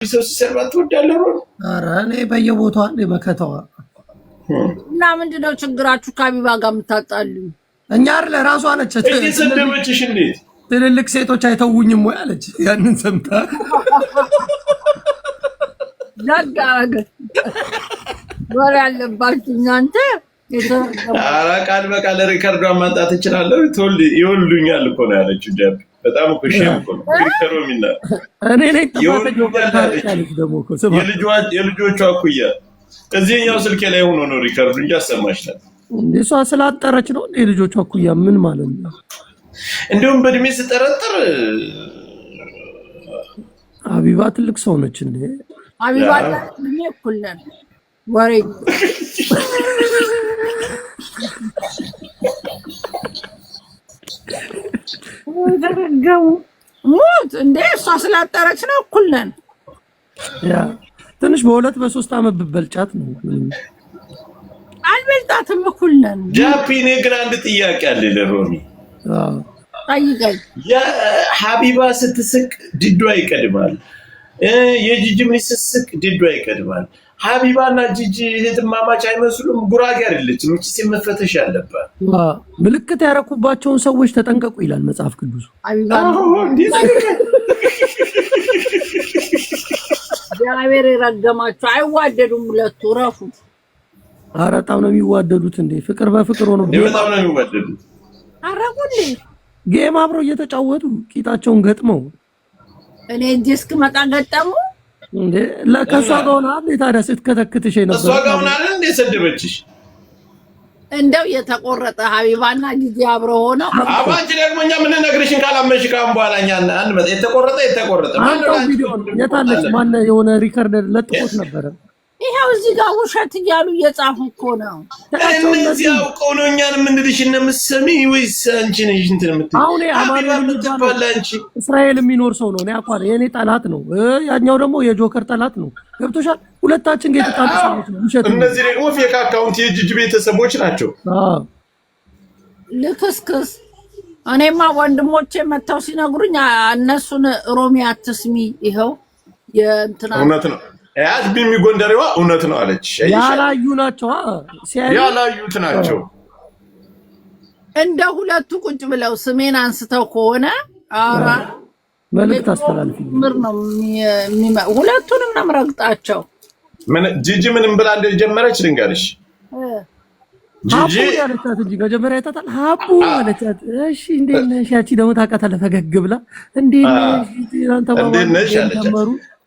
ሰው ሲሰርባት ወዳለው አረ እኔ በየቦታው አንዴ በከተዋ እና ምንድነው ችግራችሁ ከአቢባ ጋር የምታጣሉ? እኛ አይደል ራሷ ነች እየሰደበችሽ እንዴት ትልልቅ ሴቶች አይተውኝም ወይ አለች። ያንን ሰምታ ዳጋገ ወሬ አለባችሁ እናንተ። አራ ቃል በቃል ሪከርዷን ማንጣት እችላለሁ። ይወልዱኛል እኮ ነው ያለችው ጀብ በጣም እኮ ሼም እኮ ነው ሪከርዶሚና እኔ ነኝ ተፋተኝ ደግሞ እኮ ስማ የልጆቿ እኩያ እዚህኛው ስልኬ ላይ ሆኖ ነው ሪከርዱ እያሰማሽ ነው። እሷ ስላጠረች ነው እንዴ ልጆቿ እኩያ ምን ማለት ነው? እንደውም በእድሜ ስጠረጥር አቢባ ትልቅ ሰው ነች እንዴ? አቢባ እድሜ እኩል ነን። ወሬ ወደረገው ሞት እንዴ እሷ ስላጠረች ነው እኩል ነን። ያ ትንሽ በሁለት በሶስት አመት ብበልጫት ነው። አልበልጣትም እኩል ነን። ጃፒኔ ግን አንድ ጥያቄ አለ ለሮሚ። ጠይቀኝ። የሀቢባ ስትስቅ ድዷ ይቀድማል፣ የጂጂ ምን ስትስቅ ድዷ ይቀድማል። ሀቢባና ጂጂ እህትማማች አይመስሉም? ጉራጌ አይደለችም እቺ መፈተሽ ያለባት። ምልክት ያረኩባቸውን ሰዎች ተጠንቀቁ ይላል መጽሐፍ ቅዱስ። አቢባ እግዚአብሔር ይረገማቸው። አይዋደዱም ሁለቱ ረፉ። ኧረ በጣም ነው የሚዋደዱት እንዴ! ፍቅር በፍቅር ሆኖ በጣም ነው የሚዋደዱት። አረጉልኝ ጌም አብረው እየተጫወቱ ቂጣቸውን ገጥመው እኔ ዲስክ መጣ ገጠሙ እንዴ ለከሷ ጋር ሆነ አይደል? ታዲያ ስትከተክትሽ ነበር። እሷ ጋር ሆነ አይደል እንዴ ሰደበችሽ? እንደው የተቆረጠ ሀቢባና ጂጂ አብረው ሆነው አባንቺ ደግሞ እኛ ምን ነግርሽን ካላመንሽ ካም በኋላኛ አንድ መጣ የተቆረጠ ማነው ቪዲዮ የታለች ማን የሆነ ሪከርደር ለጥፎት ነበር። ይሄው እዚህ ጋር ውሸት እያሉ እየጻፉ እኮ ነው። እነዚህ አውቀው ነው እኛን የምንልሽ እና የምትሰሚ ወይስ አንቺ ነሽ እንትን የምትል? አሁን አማኑኤል የሚባለው እስራኤል የሚኖር ሰው ነው። እኔ አቋር የኔ ጠላት ነው፣ ያኛው ደግሞ የጆከር ጠላት ነው። ገብቶሻል? ሁለታችን ጋር የተጣሉ ሰዎች ነው። ውሸት ነው። እነዚህ ደግሞ ፌክ አካውንት የጂጂ ቤተሰቦች ናቸው። ልክስክስ። እኔማ ወንድሞቼ መተው ሲነግሩኝ እነሱን ሮሚ አትስሚ፣ ይሄው የእንትና እውነት ነው ያዝ ቢሚጎንደሬዋ እውነት ነው አለች። ያላዩ ናቸው ያላዩት ናቸው። እንደ ሁለቱ ቁጭ ብለው ስሜን አንስተው ከሆነ አራ መልእክት አስተላልፊ ምር ነው ሁለቱንም ነው ረግጣቸው። ምን ጂጂ ምንም ብላ እንደጀመረች ልንገርሽ። ጂጂ ያለቻት እንጂ መጀመሪያ አይታታል። ሀቡ አለቻት። እሺ እንዴት ነሽ? ያቺ ደግሞ ታውቃታለህ ፈገግ ብላ እንዴት ነሽ አንተ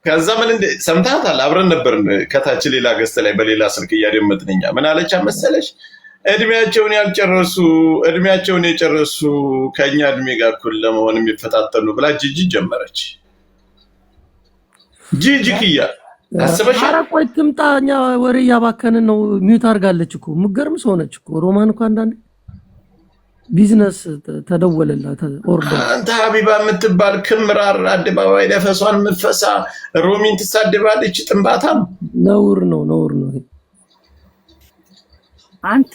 ከዛ ምን እንደ ሰምታታል? አብረን ነበር ከታች ሌላ ገስት ላይ በሌላ ስልክ እያደመጥንኛ ምን አለች መሰለሽ? እድሜያቸውን የጨረሱ ከኛ እድሜ ጋር እኩል ለመሆን የሚፈታተኑ ብላ ጂጂ ጀመረች። ጂጂ ክያ አስበሽ ኧረ ቆይ ትምጣኛ ወሬ እያባከንን ነው። ሚውት አድርጋለች እኮ የምትገርም ሰው ነች እኮ ሮማን እኮ አንዳንዴ ቢዝነስ ተደወለላት ኦርደር። አንተ ሀቢባ የምትባል ክምራር አደባባይ ለፈሷን ምፈሳ ሮሚን ትሳደባለች። ጥንባታም ነውር ነው አንተ።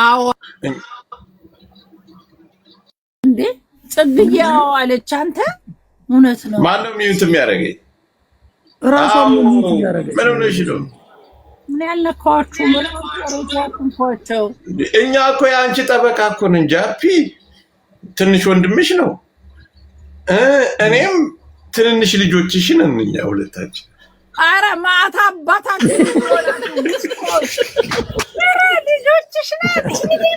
አዎ እንዴ ጽብያው አለች። አንተ እውነት ነው። ማን ነው ሚውት የሚያደርገኝ? ራሷ ነው ሚውት የሚያደርገኝ። ምን ሆነሽ ነው? ምን ያለካችሁ? ምን አረጋችሁ? እኛ እኮ የአንቺ ጠበቃ እኮ ነን። ጃፒ ትንሽ ወንድምሽ ነው፣ እኔም ትንንሽ ልጆችሽን እኛ ሁለታችን። አረ ማታ አባታችን ልጆችሽ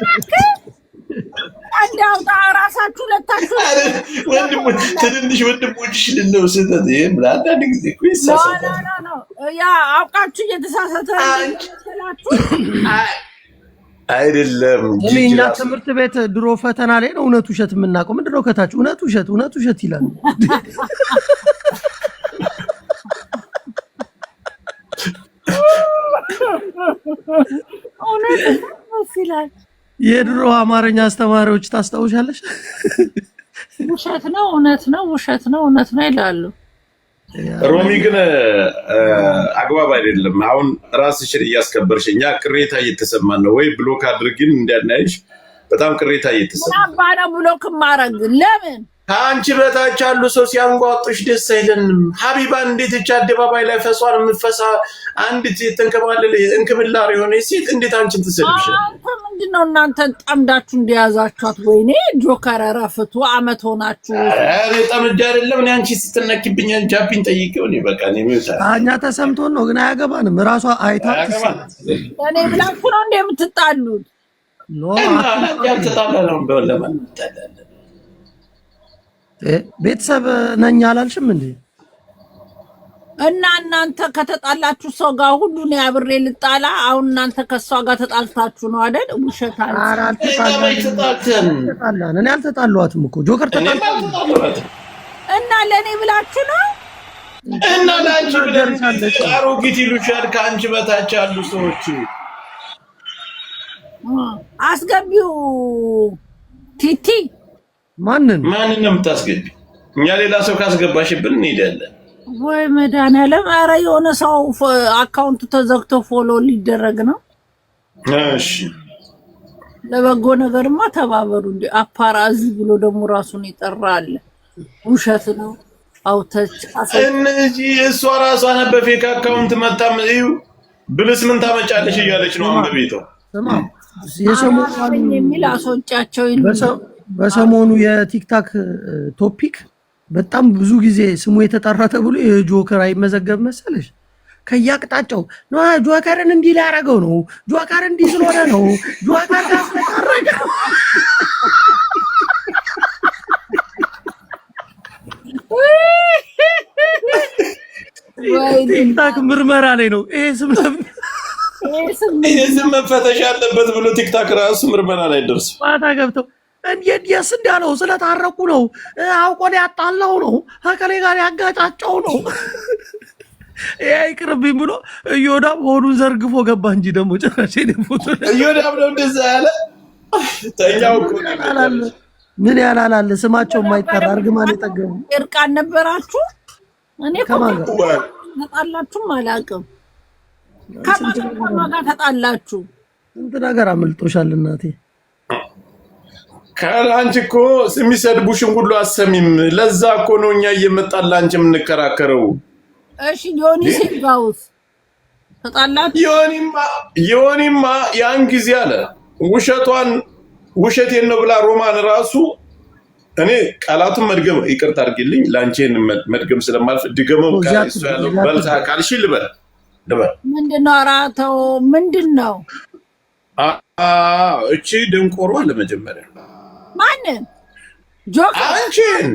ናችሁ። አንዳውጣ ራሳችሁ ሁለታችሁ ወንድሞች ትንንሽ ወንድሞችሽ ልለው ስህተት ይሄ ምን አንዳንድ ጊዜ እኮ ይሳሳታል። ያ አውቃችሁ እየተሳሳታችሁ አይደለም። እኛ ትምህርት ቤት ድሮ ፈተና ላይ ነው እውነት ውሸት የምናውቀው። ምንድን ነው ከታች እውነት ውሸት ይላል። እውነት ይላል። የድሮ አማርኛ አስተማሪዎች ታስታውሻለሽ? ውሸት ነው እውነት ነው፣ ውሸት ነው እውነት ነው ይላሉ። ሮሚ ግን አግባብ አይደለም። አሁን ራስሽን እያስከበርሽ እኛ ቅሬታ እየተሰማን ነው። ወይ ብሎክ አድርጊን እንዳናይሽ በጣም ቅሬታ እየተሰማን ነው። ብሎክ ማረግ ለምን ከአንቺ በታች ያሉ ሰው ሲያንጓጡሽ ደስ አይለንም። ሀቢባን እንዴት እቻ አደባባይ ላይ ፈሷን የምትፈሳ አንዲት የተንከባለለ እንክብላር የሆነ ሴት እንዴት አንቺን ትሰድብሻል? ምንድነው እናንተ ጠምዳችሁ እንደያዛችኋት? ወይኔ ጆከር ረፍቱ አመት ሆናችሁ። እኔ ጠምጃ አይደለም እኔ አንቺ ስትነኪብኝ ጃፒን ጠይቄው ነው በቃ እኔ ምን እኛ ተሰምቶን ነው ግን አያገባንም። ራሷ አይታ እኔ ብላችሁ ነው እንደምትጣሉት እና ያልተጣላ ነው በለማን ተጣላለ ቤተሰብ ነኝ አላልሽም እንዴ? እና እናንተ ከተጣላችሁ ሰው ጋር ሁሉ ነው አብሬ ልጣላ። አሁን እናንተ ከሷ ጋር ተጣልታችሁ ነው አይደል? ውሸታ ተጣላን። እኔ አልተጣሏትም እኮ ጆከር ተጣላን። እና ለኔ ብላችሁ ነው እና ለአንቺ ብለሽ አሮጊት ይሉሻል። ከአንቺ በታች ያሉ ሰዎች አስገቢው ቲቲ ማንን ነው የምታስገቢ? እኛ ሌላ ሰው ካስገባሽብን እንሄዳለን። ወይ መድኃኒዓለም! ኧረ የሆነ ሰው አካውንቱ ተዘግቶ ፎሎ ሊደረግ ነው። እሺ ለበጎ ነገርማ ተባበሩ እንዴ! አፓራዚ ብሎ ደግሞ ራሱን ይጠራል። ውሸት ነው። አውተች እነዚህ እሷ ራሷ ነበር በፌክ አካውንት መጣም እዩ ብልስ ምን ታመጫለሽ እያለች ነው አንበቤቷ የሰሞኑን የሚል አሶጫቸው በሰሞኑ የቲክታክ ቶፒክ በጣም ብዙ ጊዜ ስሙ የተጠራ ተብሎ የጆከር አይመዘገብ መሰለሽ? ከያቅጣጫው ነው ጆከርን እንዲህ ሊያረገው ነው፣ ጆከር እንዲህ ስለሆነ ነው፣ ጆከር ካስፈራረገ ቲክታክ ምርመራ ላይ ነው። ይሄ ስም መፈተሽ ያለበት ብሎ ቲክታክ ራሱ ምርመራ ላይ ደርሶ ማታ ገብተው እንዴስ እንዳለው ስለታረቁ ነው፣ አውቆ ያጣላው ነው፣ ከከሌ ጋር ያጋጫጫው ነው። ይቅርብኝ ብሎ እዮዳብ ሆዱን ዘርግፎ ገባ እንጂ ደግሞ ጭራሽ ፎቶ እዮዳብ ነው እንደዛ ያለ ተኛው እኮ ምን ያላላለ ስማቸው የማይጠራ እርግማን የጠገቡ እርቃን ነበራችሁ። እኔ ተጣላችሁም አላውቅም። ከማን ጋር ተጣላችሁ? እንት ነገር አመልጦሻል እናቴ። ካላንቺ እኮ የሚሰድቡሽን ሁሉ አሰሚም። ለዛ እኮ ነው እኛ እየመጣን ላንቺ የምንከራከረው። እሺ ዮኒ ሲጋውስ ተጣላችሁ? ዮኒማ ያን ጊዜ አለ ውሸቴን ነው ብላ ሮማን ራሱ እኔ ቃላቱን መድገም ይቅርታ አድርጊልኝ ላንቺን መድገም ስለማልፍ ድገመው ካይሱ ያለው በልታ ካልሽ ልበል ምንድነው? አራተው ምንድነው? እቺ ደንቆሮ ለመጀመሪያ ማንን ጆከር አንቺን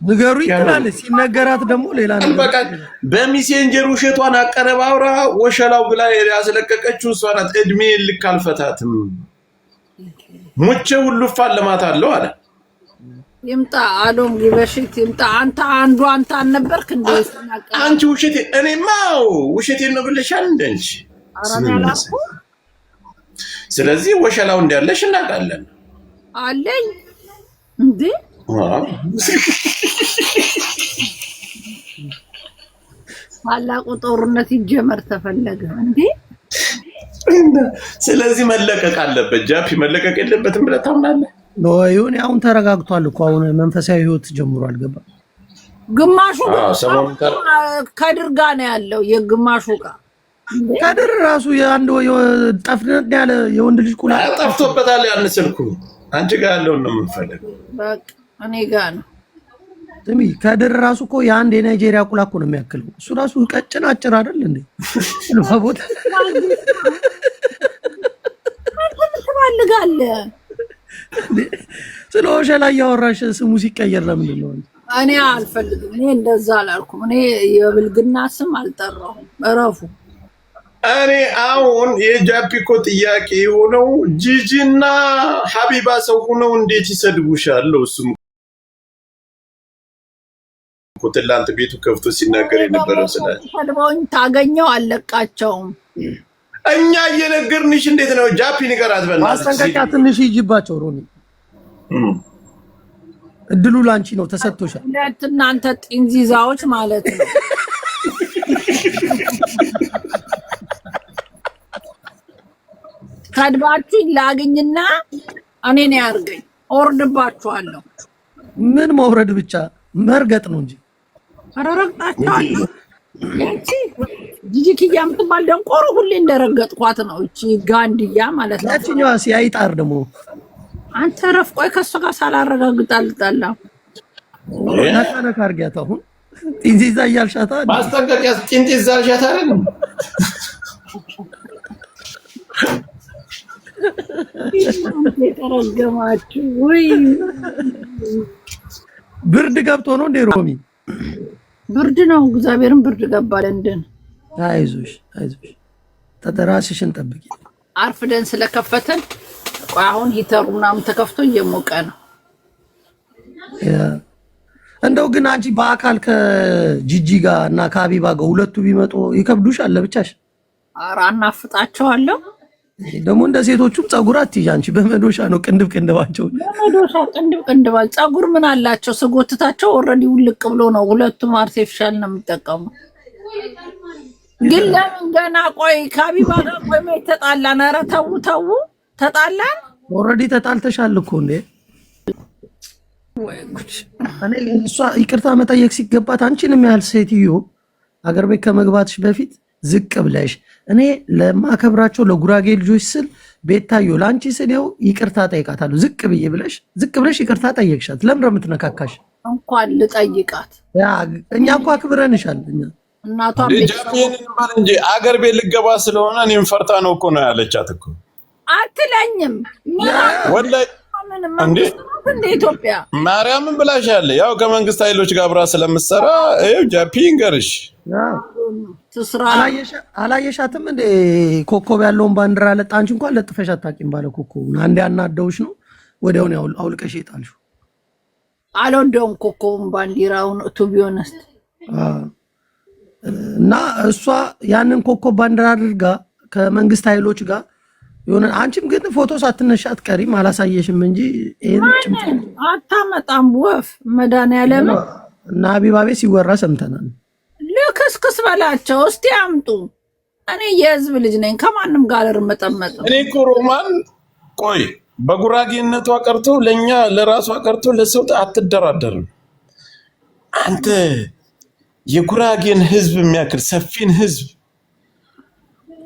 ንገሩ ይላል። ሲነገራት ደግሞ ሌላ ነገር በቃ በሚሴንጀር ውሸቷን አቀረባብራ ወሸላው ብላ ያስለቀቀችው እሷ ናት። እድሜ ልክ አልፈታትም ሙቼ ሁሉ ፋለማታለሁ አለ። ይምጣ አሎም ይበሽት ይምጣ። አንተ አልነበርክ እንዴ? አንቺ ውሸቴ እኔማው ውሸቴን ነው ብለሻል እንደንሽ። ስለዚህ ወሸላው እንዳለሽ እናውቃለን። አለኝ እንዴ? ታላቁ ጦርነት ይጀመር ተፈለገ እንዴ? ስለዚህ መለቀቅ አለበት። ጃፒ መለቀቅ የለበትም ብለህ ታምናለህ? ነው ይሁን። አሁን ተረጋግቷል እኮ አሁን መንፈሳዊ ህይወት ጀምሯል። ገባ ግማሹ ከድር ጋር ነው ያለው። የግማሹ ጋር ከድር ራሱ የአንድ ጠፍነት ያለ የወንድ ልጅ ቁላ ጠፍቶበታል። ያን ስልኩ አንቺ ጋር ያለው ነው የምንፈልገው። በቃ እኔ ጋር ነው። ስሚ ከድር ራሱ እኮ የአንድ የናይጄሪያ ቁላ እኮ ነው የሚያክለው። እሱ ራሱ ቀጭን አጭር አይደል እንዴ? ለፋቦት ትፈልጋለህ? ስለሆነ ላይ ያወራሽ ስሙ ሲቀየር ለምንድን ነው? እኔ አልፈልግም። እኔ እንደዛ አላልኩም። እኔ የብልግና ስም አልጠራሁም። እረፉ። እኔ አሁን የጃፒኮ ጥያቄ የሆነው ጂጂና ሀቢባ ሰው ሆነው እንዴት ይሰድቡሻል? እሱም ትላንት ቤቱ ከፍቶ ሲናገር የነበረው ስላል ሰድበውኝ ታገኘው አለቃቸውም። እኛ እየነገርንሽ እንዴት ነው? ጃፒ ንገራት በእናትሽ። ማስጠንቀቂያ ትንሽ ይጅባቸው ሮኒ። እድሉ ላንቺ ነው ተሰጥቶሻል። ሁለት እናንተ ጢንዚዛዎች ማለት ነው። ከድባችሁ ላግኝና እኔ ነው ያርገኝ። አወርድባችኋለሁ። ምን መውረድ ብቻ መርገጥ ነው እንጂ አረረግጣችኋለሁ። እቺ ጂጂኪያ የምትባል ደንቆሮ ሁሌ እንደረገጥኳት ነው። እቺ ጋንድያ ማለት ነው። ያቺኛዋ ሲያይጣር ደግሞ አንተ ረፍ ቆይ ከእሱ ጋር ሳላረጋግጥ አልጣላም። ነካ አድርጊያት። አሁን ጢንዚዛ እያልሻታ ማስጠንቀቂያ ጢንዚዛ እያልሻታ አይደል? የተረገማችሁ ወይ ብርድ ገብቶ ነው እንዴ ሮሚ? ብርድ ነው። እግዚአብሔርን ብርድ ገባ ለንደን። አይዞሽ ተራስሽን ጠብቂ። አርፍደን ስለከፈተን ቆይ አሁን ሂተሩ ምናምን ተከፍቶ እየሞቀ ነው። እንደው ግን አንቺ በአካል ከጂጂ ጋር እና ከሀቢባ ጋር ሁለቱ ቢመጡ ይከብዱሻል ለብቻሽ? ኧረ አናፍጣቸዋለሁ። ደግሞ እንደ ሴቶቹም ፀጉር አትይዥ አንቺ። በመዶሻ ነው ቅንድባቸው። በመዶሻ ቅንድባል። ፀጉር ምን አላቸው? ስጎትታቸው ኦልሬዲ ውልቅ ብሎ ነው። ሁለቱም አርቲፊሻል ነው የሚጠቀሙ። ግን ለምን ገና ቆይ ከሀቢባ ጋር ቆይ ተጣላን? ኧረ ተው ተጣላን። ኦልሬዲ ተጣልተሻል እኮ እንዴ። እኔ እሷ ይቅርታ መጠየቅ ሲገባት አንቺንም ያህል ሴትዮ አገር ቤት ከመግባትሽ በፊት ዝቅ ብለሽ እኔ ለማከብራቸው ለጉራጌ ልጆች ስል ቤታዮ ለአንቺ ስል ይኸው ይቅርታ ጠይቃታለሁ ዝቅ ብለሽ ይቅርታ ጠየቅሻት። ለምን የምትነካካሽ? እንኳን ልጠይቃት እኛ እኮ አክብረንሻል። እኛ እናቷ እንጂ አገር ቤት ልገባ ስለሆነ እኔም ፈርታ ነው እኮ ነው ያለቻት እኮ። አትለኝም ወላሂ እንዴ እንደ ኢትዮጵያ ማርያምን ብላሻለ። ያው ከመንግስት ኃይሎች ጋር አብራ ስለምትሰራ ይኸው ጃፒን ገርሽ ትስራ። አላየሻትም እንደ ኮከብ ያለውን ባንዲራ ለጣ። አንቺ እንኳን ለጥፈሽ አታውቂም። ባለ ኮከቡ አንዴ አናደውሽ ነው ወዲያውኑ አውልቀሽ ይጣልሽው። አልወደውም ኮከቡን ባንዲራውን ቱ ቢ ኦነስት። እና እሷ ያንን ኮከብ ባንዲራ አድርጋ ከመንግስት ኃይሎች ጋር የሆነ አንቺም ግን ፎቶ ሳትነሻ አትቀሪም። አላሳየሽም እንጂ ይሄን አታመጣም ወፍ መድኃኒዓለም እና ሀቢባ ቤት ሲወራ ሰምተናል። ልክስክስ በላቸው እስቲ አምጡ። እኔ የህዝብ ልጅ ነኝ፣ ከማንም ጋር እርመጠመጥ። እኔ እኮ ሮማን ቆይ በጉራጌነቷ ቀርቶ ለኛ ለራሷ ቀርቶ ለሰው አትደራደርም። አንተ የጉራጌን ህዝብ የሚያክል ሰፊን ህዝብ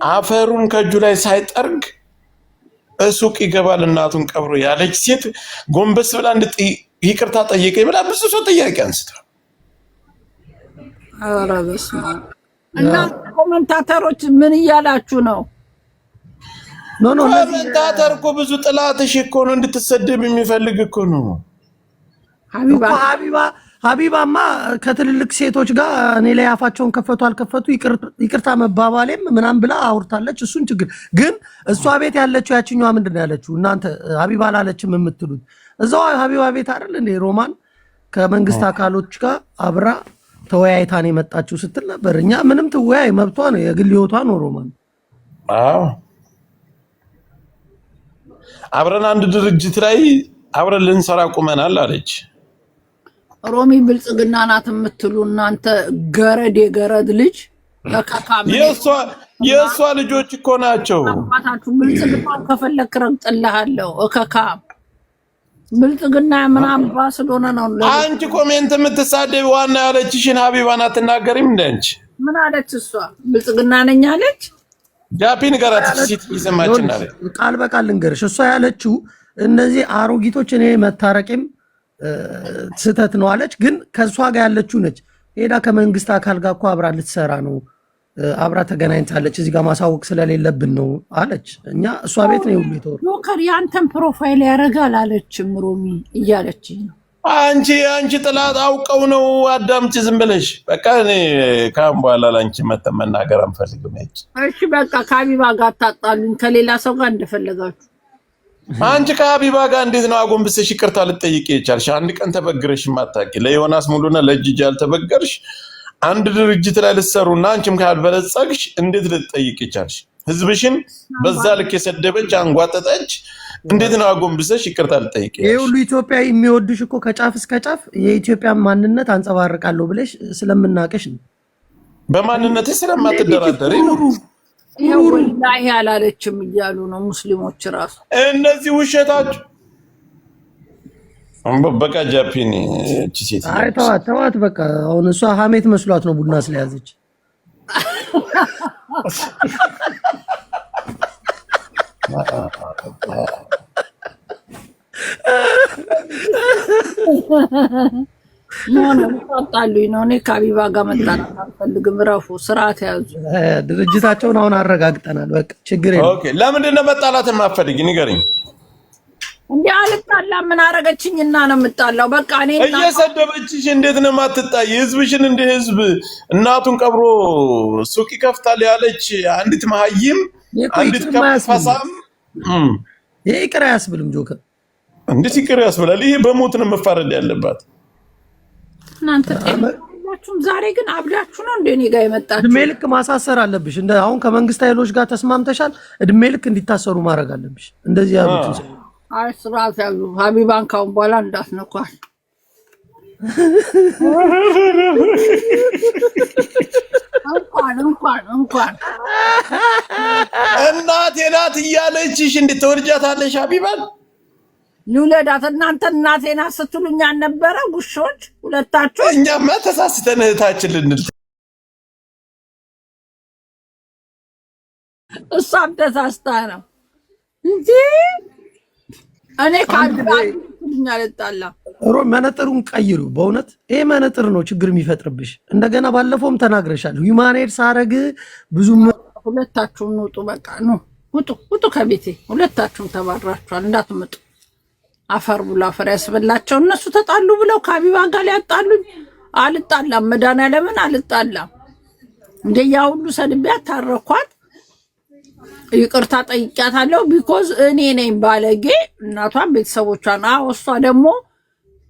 አፈሩን ከእጁ ላይ ሳይጠርግ እሱቅ ይገባል እናቱን ቀብሮ ያለች ሴት ጎንበስ ብላ ይቅርታ ጠየቀኝ ብላ ብዙ ሰው ጥያቄ አንስቷል። ኧረ በስመ አብ። እና ኮሜንታተሮች ምን እያላችሁ ነው? ኮሜንታተር እኮ ብዙ ጥላትሽ እኮ ነው እንድትሰደብ የሚፈልግ እኮ ነው። ሀቢባማ ከትልልቅ ሴቶች ጋር እኔ ላይ አፋቸውን ከፈቱ አልከፈቱ ይቅርታ መባባሌም ምናምን ብላ አውርታለች። እሱን ችግር ግን እሷ ቤት ያለችው ያችኛዋ ምንድን ነው ያለችው? እናንተ ሀቢባ አላለችም የምትሉት እዛው ሀቢባ ቤት አይደል እንዴ? ሮማን ከመንግስት አካሎች ጋር አብራ ተወያይታ ነው የመጣችው ስትል ነበር። እኛ ምንም ትወያይ መብቷ ነው፣ የግል ህይወቷ ነው። ሮማን አዎ አብረን አንድ ድርጅት ላይ አብረን ልንሰራ ቁመናል አለች። ሮሚ ብልጽግና ናት የምትሉ እናንተ ገረድ ልጅ የእሷ ልጆች እኮ ናቸው። አባታችሁ ብልጽግናን ከፈለክ ረግጥልሃለሁ። እከካም ብልጽግና ምናምን ስለሆነ ነው። አንቺ ኮሜንት የምትሳደብ ዋና ያለችሽን ሀቢባን አትናገሪም እንደ አንቺ ምን አለች እሷ? ብልጽግና ነኝ አለች። ጃፒን ገራት ሲት ይሰማችን አለ። ቃል በቃል ልንገርሽ እሷ ያለችው እነዚህ አሮጊቶች እኔ መታረቂም ስህተት ነው አለች። ግን ከሷ ጋር ያለችው ነች ሄዳ ከመንግስት አካል ጋር እኮ አብራ ልትሰራ ነው፣ አብራ ተገናኝታለች፣ እዚህ ጋር ማሳወቅ ስለሌለብን ነው አለች። እኛ እሷ ቤት ነው ሁሉ የተወራ ጆከር ያንተን ፕሮፋይል ያደርጋል አለችም ሮሚ እያለች ነው። አንቺ ጥላት አውቀው ነው። አዳምጪ ዝም ብለሽ በቃ። እኔ ካም በኋላ ላንቺ መናገር አንፈልግም። እሺ በቃ ከሀቢባ ጋር ታጣሉኝ፣ ከሌላ ሰው ጋር እንደፈለጋችሁ። አንቺ ከሀቢባ ጋር እንዴት ነው አጎንብሰሽ ይቅርታ ልትጠይቂ የቻልሽ? አንድ ቀን ተበግረሽ ማታቂ ለዮናስ ሙሉና ለጂጂ ያልተበገርሽ አንድ ድርጅት ላይ ልትሰሩና አንቺም ካልበለጸግሽ እንዴት ልትጠይቂ የቻልሽ? ህዝብሽን በዛ ልክ የሰደበች አንጓጠጠች። እንዴት ነው አጎንብሰሽ ይቅርታ ልትጠይቂ? ይሄ ሁሉ ኢትዮጵያዊ የሚወድሽ እኮ ከጫፍ እስከ ጫፍ የኢትዮጵያን ማንነት አንጸባርቃለሁ ብለሽ ስለምናቀሽ ነው። በማንነትሽ ስለማትደራደሪ ነው። ወላሂ አላለችም እያሉ ነው ሙስሊሞች ራሱ። እነዚህ ውሸታችሁ በቃ ጃፒኒ እቺ ሴት አይ ተዋት በቃ አሁን እሷ ሀሜት መስሏት ነው ቡና ስለያዘች ነው ታጣሉኝ ነው። እኔ ከሀቢባ ጋር መጣላት አልፈልግም። ረፉ ስርዓት ያዙ። ድርጅታቸውን አሁን አረጋግጠናል። በቃ ችግር የለም። ኦኬ ለምንድን ነው መጣላት የማትፈልጊ ንገሪኝ። እንዴ አልጣላም። ምን አረገችኝና ነው የምጣላው? በቃ እኔ እየሰደበችሽ እንዴት ነው የማትጣይ? ህዝብሽን እንደ ህዝብ እናቱን ቀብሮ ሱቅ ይከፍታል ያለች አንዲት መሀይም አንዲት ከፋሳም ይሄ ይቅር አያስብልም። ጆከር እንዴት ይቅር ያስብላል? ይሄ በሞት ነው መፋረድ ያለባት። እናንተ ሁላችሁም ዛሬ ግን አብዳችሁ ነው እንደ እኔ ጋር የመጣችሁ። እድሜ ልክ ማሳሰር አለብሽ። እንደ አሁን ከመንግስት ኃይሎች ጋር ተስማምተሻል። እድሜ ልክ እንዲታሰሩ ማድረግ አለብሽ። እንደዚህ ያሉት አይ ስርዓት ያዙ። ሀቢባን ካሁን በኋላ እንዳትነኳል። እንኳን እናቴ ናት እያለችሽ እንድትወልጃታለሽ ሀቢባን ልውለዳት። እናንተ እናቴ ናት ስትሉኝ አልነበረ? ጉሾች ሁለታችሁ። እኛማ ተሳስተን እህታችን ልንል እሷም ተሳስታ ነው እንጂ እኔ ካድራኛ ልጣላ ሮ መነጥሩን ቀይሩ። በእውነት ይሄ መነጥር ነው ችግር የሚፈጥርብሽ። እንደገና ባለፈውም ተናግረሻል። ሂውማኔት ሳረግ ብዙ ሁለታችሁም ውጡ። በቃ ነው ውጡ ከቤቴ። ሁለታችሁም ተባራችኋል። እንዳትመጡ። አፈር ብሎ አፈር ያስበላቸው። እነሱ ተጣሉ ብለው ከሀቢባ ጋር ሊያጣሉኝ። አልጣላም። መድኃኒዓለምን አልጣላም። እንደያ ሁሉ ሰድቤያት ታረኳት። ይቅርታ ጠይቂያታለሁ። ቢኮዝ እኔ ነኝ ባለጌ፣ እናቷን ቤተሰቦቿን። እሷ ደግሞ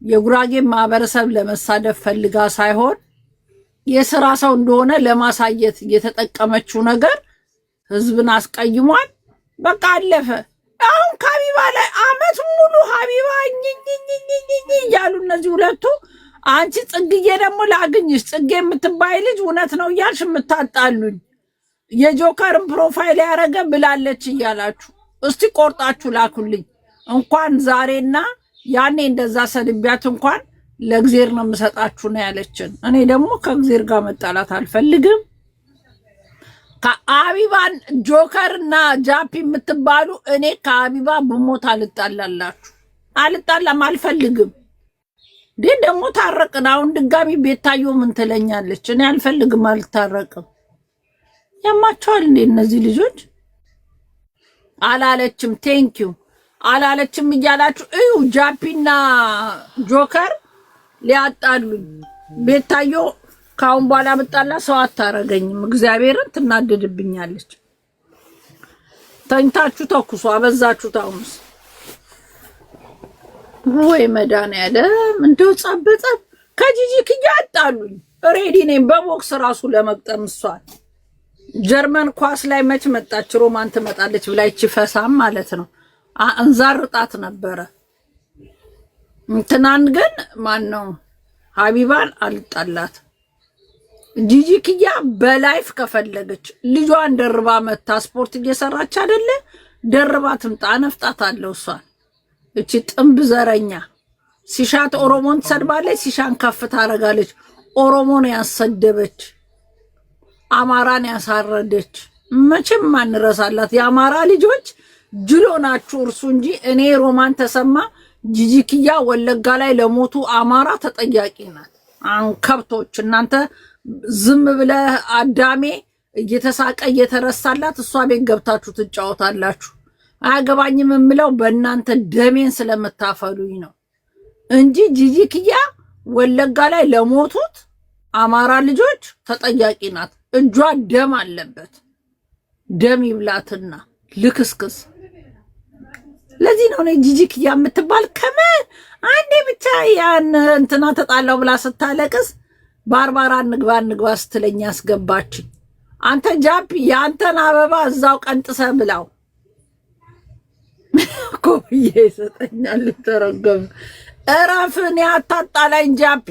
የጉራጌ ማህበረሰብ ለመሳደብ ፈልጋ ሳይሆን የስራ ሰው እንደሆነ ለማሳየት የተጠቀመችው ነገር ህዝብን አስቀይሟል። በቃ አለፈ። አሁን ከሀቢባ ላይ አመት ሙሉ ሀቢባ እያሉ እነዚህ ሁለቱ። አንቺ ጽግዬ ደግሞ ላግኝሽ፣ ጽጌ የምትባይ ልጅ እውነት ነው እያልሽ የምታጣሉኝ የጆከርን ፕሮፋይል ያደረገ ብላለች እያላችሁ እስቲ ቆርጣችሁ ላኩልኝ። እንኳን ዛሬና ያኔ እንደዛ ሰድቢያት እንኳን ለእግዜር ነው የምሰጣችሁ ነው ያለችን። እኔ ደግሞ ከእግዜር ጋር መጣላት አልፈልግም። ከሀቢባን ጆከርና ጃፒ የምትባሉ እኔ ከሀቢባ ብሞት አልጣላላችሁ፣ አልጣላም፣ አልፈልግም። ግን ደግሞ ታረቅን። አሁን ድጋሚ ቤታዮ ምን ትለኛለች? እኔ አልፈልግም፣ አልታረቅም። ያማቸዋል እንዴ እነዚህ ልጆች? አላለችም ቴንኪው አላለችም እያላችሁ እዩ። ጃፒና ጆከር ሊያጣሉኝ። ቤታዮ ካሁን በኋላ ብጣላ ሰው አታረገኝም። እግዚአብሔርን ትናደድብኛለች። ተኝታችሁ ተኩሱ፣ አበዛችሁት። አሁንስ ወይ መድኃኒዓለም እንደው ጸበጸብ ከጂጂ ክያ አጣሉኝ። ሬዲ ነኝ በቦክስ ራሱ ለመቅጠም። እሷን ጀርመን ኳስ ላይ መች መጣች? ሮማን ትመጣለች ብላ ይቺ ፈሳም ማለት ነው እንዛርጣት ነበረ። ትናንት ግን ማን ነው ሀቢባን አልጣላት። ጂጂ ክያ በላይፍ ከፈለገች ልጇን ደርባ መታ ስፖርት እየሰራች አይደለ? ደርባ ትምጣ፣ ነፍጣት አለው እሷን። እቺ ጥንብ ዘረኛ ሲሻት ኦሮሞን ትሰድባለች፣ ሲሻን ከፍ ታረጋለች። ኦሮሞን ያሰደበች፣ አማራን ያሳረደች መቼም ማንረሳላት። የአማራ ልጆች ጅሎ ናችሁ እርሱ እንጂ። እኔ ሮማን ተሰማ ጂጂ ክያ ወለጋ ላይ ለሞቱ አማራ ተጠያቂ ናት። ከብቶች እናንተ ዝም ብለህ አዳሜ እየተሳቀ እየተረሳላት እሷ ቤት ገብታችሁ ትጫወታላችሁ። አያገባኝም የምለው በእናንተ ደሜን ስለምታፈሉኝ ነው እንጂ ጂጂ ክያ ወለጋ ላይ ለሞቱት አማራ ልጆች ተጠያቂ ናት። እጇ ደም አለበት። ደም ይብላትና ልክስክስ። ለዚህ ነው ጂጂ ክያ የምትባል አንዴ ብቻ ያን እንትና ተጣላው ብላ ስታለቅስ ባርባራ እንግባ ስትለኝ ያስገባችኝ። አንተ ጃፒ የአንተን አበባ እዛው ቀንጥሰ ብላው። ኮብዬ ይሰጠኛል ተረገም። እረፍን ያታጣላኝ ጃፒ።